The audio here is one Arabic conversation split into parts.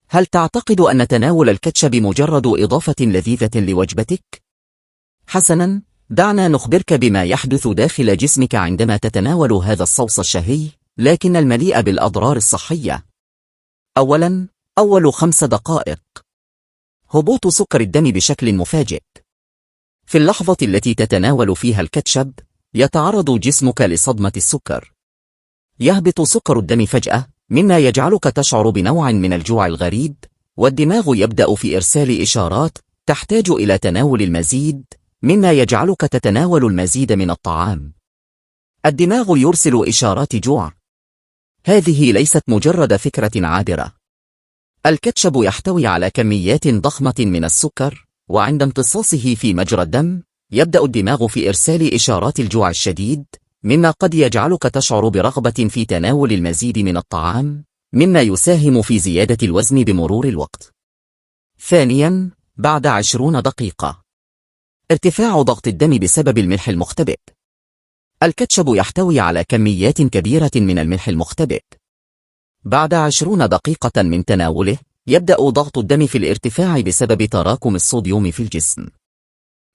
هل تعتقد أن تناول الكاتشب مجرد إضافة لذيذة لوجبتك؟ حسناً، دعنا نخبرك بما يحدث داخل جسمك عندما تتناول هذا الصوص الشهي، لكن المليء بالأضرار الصحية. أولاً، أول 5 دقائق. هبوط سكر الدم بشكل مفاجئ. في اللحظة التي تتناول فيها الكاتشب، يتعرض جسمك لصدمة السكر. يهبط سكر الدم فجأة، مما يجعلك تشعر بنوع من الجوع الغريب، والدماغ يبدأ في إرسال إشارات تحتاج إلى تناول المزيد، مما يجعلك تتناول المزيد من الطعام. الدماغ يرسل إشارات جوع. هذه ليست مجرد فكرة عابرة. الكاتشب يحتوي على كميات ضخمة من السكر، وعند امتصاصه في مجرى الدم، يبدأ الدماغ في إرسال إشارات الجوع الشديد، مما قد يجعلك تشعر برغبة في تناول المزيد من الطعام، مما يساهم في زيادة الوزن بمرور الوقت. ثانياً، بعد 20 دقيقة. ارتفاع ضغط الدم بسبب الملح المختبئ. الكاتشب يحتوي على كميات كبيرة من الملح المختبئ. بعد 20 دقيقة من تناوله، يبدأ ضغط الدم في الارتفاع بسبب تراكم الصوديوم في الجسم.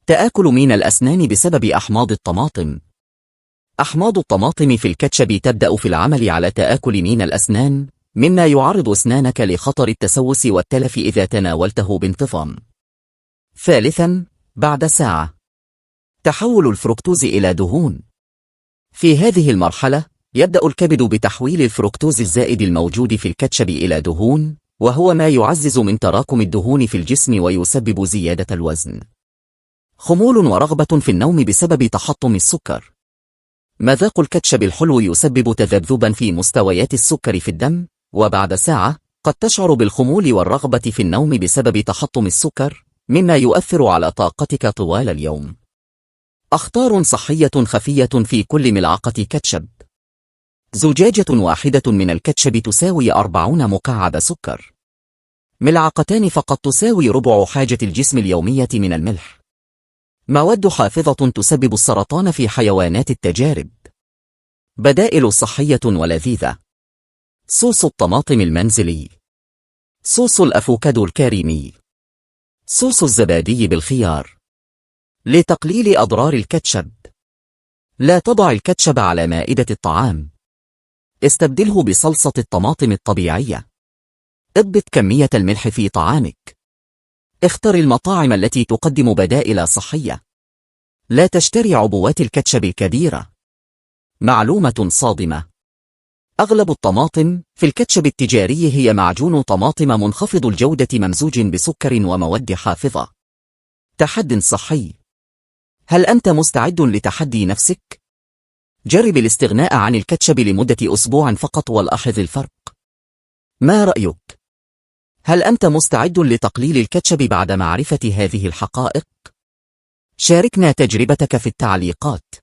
تآكل من الأسنان بسبب أحماض الطماطم. أحماض الطماطم في الكاتشب تبدأ في العمل على تآكل من الأسنان، مما يعرض أسنانك لخطر التسوس والتلف إذا تناولته بانتظام. ثالثاً، بعد ساعة. تحول الفركتوز إلى دهون. في هذه المرحلة، يبدأ الكبد بتحويل الفركتوز الزائد الموجود في الكاتشب إلى دهون، وهو ما يعزز من تراكم الدهون في الجسم ويسبب زيادة الوزن. خمول ورغبة في النوم بسبب تحطم السكر. مذاق الكاتشب الحلو يسبب تذبذبا في مستويات السكر في الدم، وبعد ساعة قد تشعر بالخمول والرغبة في النوم بسبب تحطم السكر، مما يؤثر على طاقتك طوال اليوم. أخطار صحية خفية في كل ملعقة كاتشب. زجاجة واحدة من الكاتشب تساوي 40 مكعب سكر. ملعقتان فقط تساوي ربع حاجة الجسم اليومية من الملح. مواد حافظة تسبب السرطان في حيوانات التجارب. بدائل صحية ولذيذة. صوص الطماطم المنزلي. صوص الأفوكادو الكريمي. صوص الزبادي بالخيار. لتقليل أضرار الكاتشب. لا تضع الكاتشب على مائدة الطعام. استبدله بصلصة الطماطم الطبيعية. اضبط كمية الملح في طعامك. اختر المطاعم التي تقدم بدائل صحية. لا تشتري عبوات الكاتشب الكبيرة. معلومة صادمة: أغلب الطماطم في الكاتشب التجاري هي معجون طماطم منخفض الجودة ممزوج بسكر ومواد حافظة. تحد صحي. هل أنت مستعد لتحدي نفسك؟ جرب الاستغناء عن الكاتشب لمدة أسبوع فقط ولاحظ الفرق. ما رأيك؟ هل أنت مستعد لتقليل الكاتشب بعد معرفة هذه الحقائق؟ شاركنا تجربتك في التعليقات.